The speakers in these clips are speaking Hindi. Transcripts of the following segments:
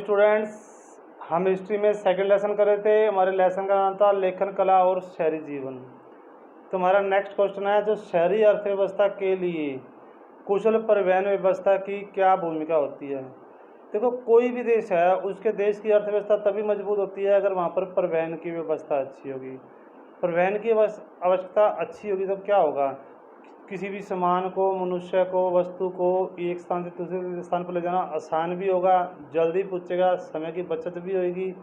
स्टूडेंट्स, हम हिस्ट्री में सेकंड लेसन कर रहे थे। हमारे लेसन का नाम था लेखन कला और शहरी जीवन। तो हमारा नेक्स्ट क्वेश्चन है, जो शहरी अर्थव्यवस्था के लिए कुशल परिवहन व्यवस्था की क्या भूमिका होती है। देखो, कोई भी देश है उसके देश की अर्थव्यवस्था तभी मजबूत होती है अगर वहाँ पर परिवहन की व्यवस्था अच्छी होगी। परिवहन की आवश्यकता अच्छी होगी तो क्या होगा, किसी भी सामान को, मनुष्य को, वस्तु को एक स्थान से दूसरे स्थान पर ले जाना आसान भी होगा, जल्दी पहुँचेगा, समय की बचत भी होगी,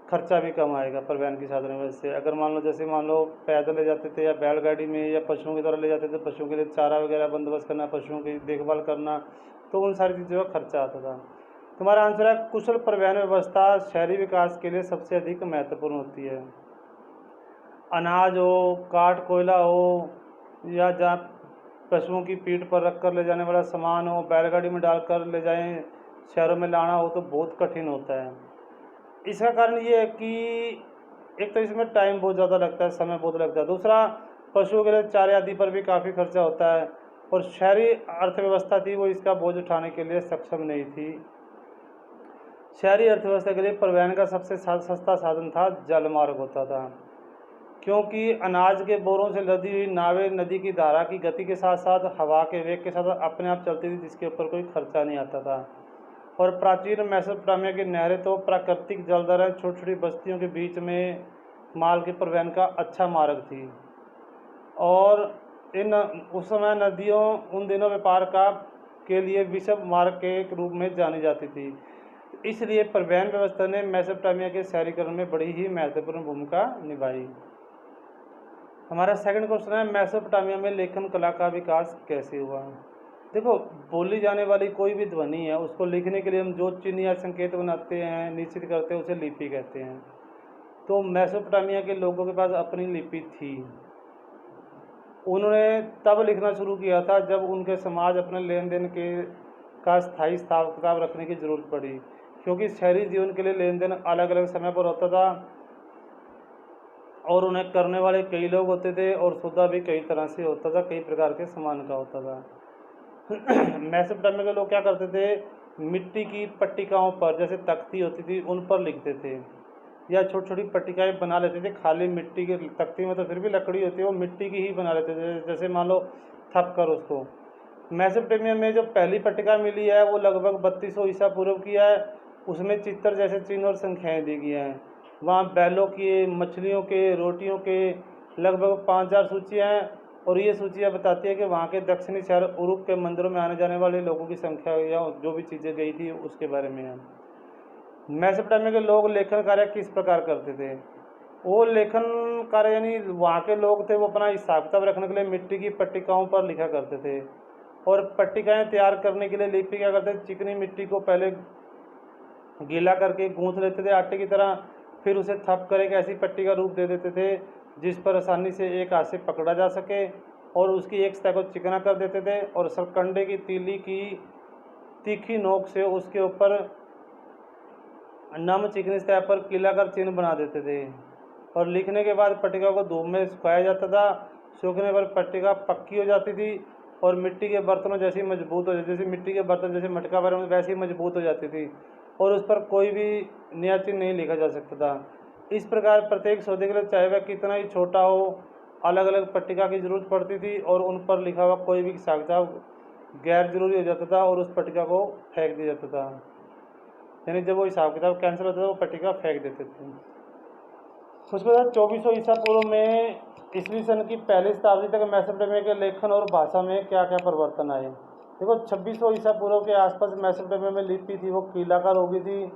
खर्चा भी कम आएगा परिवहन के साधन में से। अगर मान लो जैसे मान लो पैदल ले जाते थे या बैलगाड़ी में या पशुओं की तरह ले जाते थे, पशुओं के लिए चारा वगैरह बंदोबस्त करना, पशुओं की देखभाल करना, तो उन सारी चीज़ों का खर्चा आता था। तुम्हारा आंसर है कुशल परिवहन व्यवस्था शहरी विकास के लिए सबसे अधिक महत्वपूर्ण होती है। अनाज हो, काठ कोयला हो, या जहाँ पशुओं की पीठ पर रख कर ले जाने वाला सामान हो, बैलगाड़ी में डालकर ले जाएं, शहरों में लाना हो तो बहुत कठिन होता है। इसका कारण ये है कि एक तो इसमें टाइम बहुत ज़्यादा लगता है, समय बहुत लगता है। दूसरा, पशुओं के लिए चारे आदि पर भी काफ़ी खर्चा होता है। और शहरी अर्थव्यवस्था थी वो इसका बोझ उठाने के लिए सक्षम नहीं थी। शहरी अर्थव्यवस्था के लिए परिवहन का सबसे सस्ता साधन था जलमार्ग होता था, क्योंकि अनाज के बोरों से लदी हुई नावें नदी की धारा की गति के साथ साथ हवा के वेग के साथ अपने आप चलती थी, जिसके ऊपर कोई खर्चा नहीं आता था। और प्राचीन मेसोपोटामिया की नहरें तो प्राकृतिक जलधाराएं छोटी छोटी बस्तियों के बीच में माल के परिवहन का अच्छा मार्ग थी। और इन उस समय नदियों उन दिनों व्यापार का के लिए विश्व मार्ग के रूप में जानी जाती थी। इसलिए परिवहन व्यवस्था ने मेसोपोटामिया के शहरीकरण में बड़ी ही महत्वपूर्ण भूमिका निभाई। हमारा सेकंड क्वेश्चन है, मेसोपोटामिया में लेखन कला का विकास कैसे हुआ। देखो, बोली जाने वाली कोई भी ध्वनि है उसको लिखने के लिए हम जो चिन्ह या संकेत बनाते हैं, निश्चित करते हैं, उसे लिपि कहते हैं। तो मेसोपोटामिया के लोगों के पास अपनी लिपि थी। उन्होंने तब लिखना शुरू किया था जब उनके समाज अपने लेन देन के का स्थायी हिसाब किताब रखने की ज़रूरत पड़ी, क्योंकि शहरी जीवन के लिए लेन देन अलग अलग समय पर होता था और उन्हें करने वाले कई लोग होते थे और सौदा भी कई तरह से होता था, कई प्रकार के सामान का होता था। मेसोपोटामिया के लोग क्या करते थे, मिट्टी की पट्टिकाओं पर, जैसे तख्ती होती थी, उन पर लिखते थे या छोटी छोटी पट्टिकाएँ बना लेते थे। खाली मिट्टी की तख्ती में तो फिर भी लकड़ी होती है, वो मिट्टी की ही बना लेते थे, जैसे मान लो थप कर उसको। मेसोपोटामिया में जो पहली पट्टिका मिली है वो लगभग 3200 ईसा पूर्व की है। उसमें चित्र जैसे चिन्ह और संख्याएँ दी गई हैं। वहाँ बैलों के, मछलियों के, रोटियों के लगभग 5000 सूचियाँ हैं। और ये सूचियाँ बताती है कि वहाँ के दक्षिणी शहर उरुक के मंदिरों में आने जाने वाले लोगों की संख्या या जो भी चीज़ें गई थी उसके बारे में है। मेसोपोटामिया के लोग लेखन कार्य किस प्रकार करते थे। वो लेखन कार्य यानी वहाँ के लोग थे वो अपना हिसाब किताब रखने के लिए मिट्टी की पट्टिकाओं पर लिखा करते थे। और पट्टिकाएँ तैयार करने के लिए लिपि क्या करते थे, चिकनी मिट्टी को पहले गीला करके गूँथ लेते थे आटे की तरह, फिर उसे थप कर एक ऐसी पट्टी का रूप दे देते थे जिस पर आसानी से एक हाथ से पकड़ा जा सके, और उसकी एक सतह को चिकना कर देते थे और सरकंडे की तीली की तीखी नोक से उसके ऊपर नम चिकनी सतह पर कीलाकार चिन्ह बना देते थे। और लिखने के बाद पट्टिका को धूप में सुखाया जाता था। सूखने पर पट्टिका पक्की हो जाती थी और मिट्टी के बर्तनों जैसी मजबूत हो जाती, जैसे मिट्टी के बर्तन जैसे मटका भर वैसी मजबूत हो जाती थी और उस पर कोई भी नया चिन्ह नहीं लिखा जा सकता था। इस प्रकार प्रत्येक सौदे के लिए चाहे वह कितना ही छोटा हो, अलग अलग पट्टिका की ज़रूरत पड़ती थी और उन पर लिखा हुआ कोई भी हिसाब किताब गैर जरूरी हो जाता था और उस पट्टिका को फेंक दिया जाता था। यानी जब वो हिसाब किताब कैंसिल होता था वो पट्टिका फेंक देते थे। उसके बाद 2400 ईसा पूर्व में ईस्वी सन की पहली शताब्दी तक मेसोपोटामिया के लेखन और भाषा में क्या क्या परिवर्तन आए। देखो, 2600 ईसा पूर्व के आसपास मेसोपोटामिया में लिपि थी वो कीलाकार हो गई थी।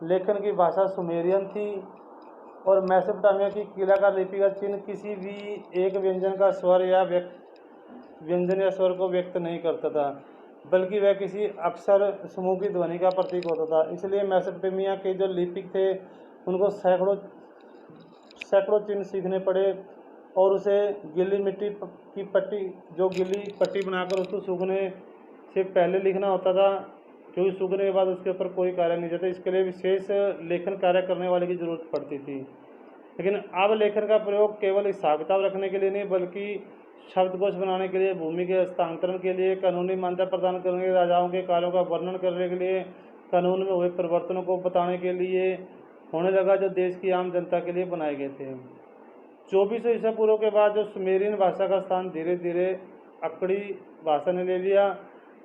लेखन की भाषा सुमेरियन थी और मेसोपोटामिया की कीलाकार लिपि का चिन्ह किसी भी एक व्यंजन का स्वर या व्यंजन या स्वर को व्यक्त नहीं करता था, बल्कि वह किसी अक्षर समूह की ध्वनि का प्रतीक होता था। इसलिए मेसोपोटामिया के जो लिपिक थे उनको सैकड़ों चिन्ह सीखने पड़े और उसे गीली मिट्टी की पट्टी, जो गीली पट्टी बनाकर उसको सूखने से पहले लिखना होता था, क्योंकि सूखने के बाद उसके ऊपर कोई कार्य नहीं जाता। इसके लिए विशेष लेखन कार्य करने वाले की ज़रूरत पड़ती थी। लेकिन अब लेखन का प्रयोग केवल हिसाब किताब रखने के लिए नहीं, बल्कि शब्दकोश बनाने के लिए, भूमि के हस्तांतरण के लिए, कानूनी मान्यता प्रदान करने के लिए, राजाओं के कार्यों का वर्णन करने के लिए कानून में हुए परिवर्तनों को बताने के लिए होने लगा, जो देश की आम जनता के लिए बनाए गए थे। 2400 ईसा पूर्व के बाद जो सुमेरियन भाषा का स्थान धीरे धीरे अकड़ी भाषा ने ले लिया।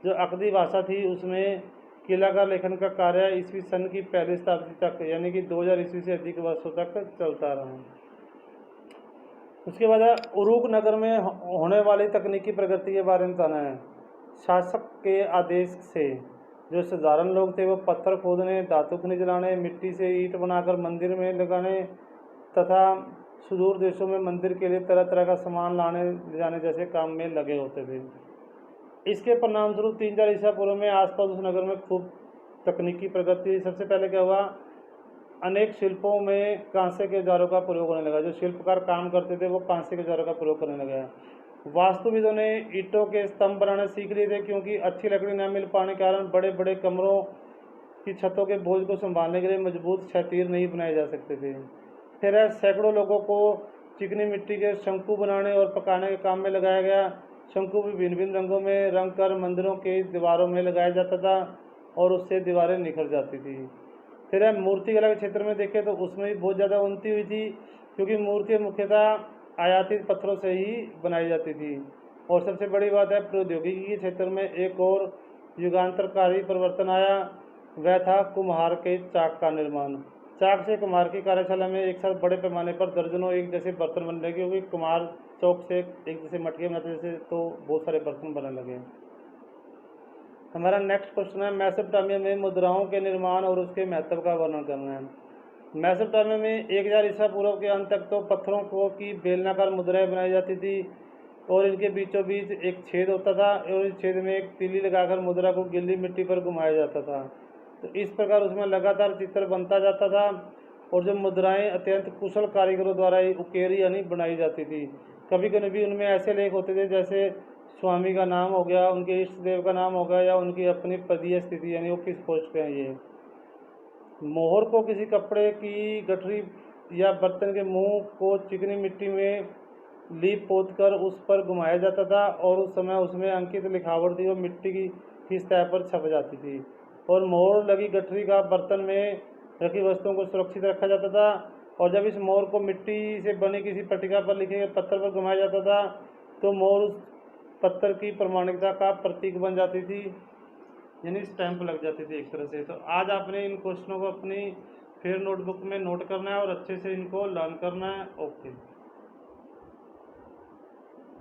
जो अकदी भाषा थी उसमें किलाकार लेखन का कार्य ईस्वी सन की पहली शताब्दी तक यानी कि 2000 ईस्वी से अधिक वर्षों तक चलता रहा। उसके बाद उरुक नगर में होने वाली तकनीकी प्रगति के बारे में बताना है। शासक के आदेश से जो साधारण लोग थे वो पत्थर खोदने, धातु खनिज लाने, मिट्टी से ईंट बनाकर मंदिर में लगाने तथा सुदूर देशों में मंदिर के लिए तरह तरह का सामान लाने ले जाने जैसे काम में लगे होते थे। इसके परिणामस्वरूप 3000 ईसा पूर्व में आसपास उस नगर में खूब तकनीकी प्रगति। सबसे पहले क्या हुआ, अनेक शिल्पों में कांसे के औजारों का प्रयोग होने लगा। जो शिल्पकार काम करते थे वो कांसे के औजारों का प्रयोग करने लगे। वास्तुविदों ने ईंटों के स्तंभ बनाना सीख लिए थे, क्योंकि अच्छी लकड़ी न मिल पाने के कारण बड़े बड़े कमरों की छतों के बोझ को संभालने के लिए मजबूत क्षैतीर नहीं बनाए जा सकते थे। फिर सैकड़ों लोगों को चिकनी मिट्टी के शंकु बनाने और पकाने के काम में लगाया गया। शंकु भी भिन्न भिन्न रंगों में रंग कर मंदिरों के दीवारों में लगाया जाता था और उससे दीवारें निखर जाती थी। फिर मूर्तिकला के क्षेत्र में देखें तो उसमें भी बहुत ज़्यादा उन्नति हुई थी, क्योंकि मूर्तियाँ मुख्यतः आयातित पत्थरों से ही बनाई जाती थी। और सबसे बड़ी बात है, प्रौद्योगिकी के क्षेत्र में एक और युगांतरकारी परिवर्तन आया, वह था कुम्हार के चाक का निर्माण। चाक से कुम्हार की कार्यशाला में एक साथ बड़े पैमाने पर दर्जनों एक जैसे बर्तन बनने लगे, क्योंकि कुम्हार चौक से एक जैसे मटके बनाते जैसे तो बहुत सारे बर्तन बनने लगे। हमारा नेक्स्ट क्वेश्चन है, मेसोपोटामिया में मुद्राओं के निर्माण और उसके महत्व का वर्णन करना है। मेसोपोटामिया में 1000 ईसा पूर्व के अंत तक तो पत्थरों को की बेलनाकार मुद्राएं बनाई जाती थी और इनके बीचों बीच एक छेद होता था और इस छेद में एक तीली लगाकर मुद्रा को गीली मिट्टी पर घुमाया जाता था। तो इस प्रकार उसमें लगातार चित्र बनता जाता था और जो मुद्राएं अत्यंत कुशल कारीगरों द्वारा ही उकेरी यानी बनाई जाती थी। कभी कभी उनमें ऐसे लेख होते थे जैसे स्वामी का नाम हो गया, उनके इष्ट देव का नाम हो गया, या उनकी अपनी पदीय स्थिति यानी वो किस पोस्ट पे हैं। ये मोहर को किसी कपड़े की गठरी या बर्तन के मुंह को चिकनी मिट्टी में लीप पोत कर उस पर घुमाया जाता था और उस समय उसमें अंकित लिखावट थी वो मिट्टी की सतह पर छप जाती थी। और मोहर लगी गठरी का बर्तन में रखी वस्तुओं को सुरक्षित रखा जाता था। और जब इस मोहर को मिट्टी से बनी किसी पट्टिका पर लिखे गए पत्थर पर घुमाया जाता था तो मोहर उस पत्थर की प्रमाणिकता का प्रतीक बन जाती थी, यानी स्टैंप लग जाती थी एक तरह से। तो आज आपने इन क्वेश्चनों को अपनी फिर नोटबुक में नोट करना है और अच्छे से इनको लर्न करना है। ओके।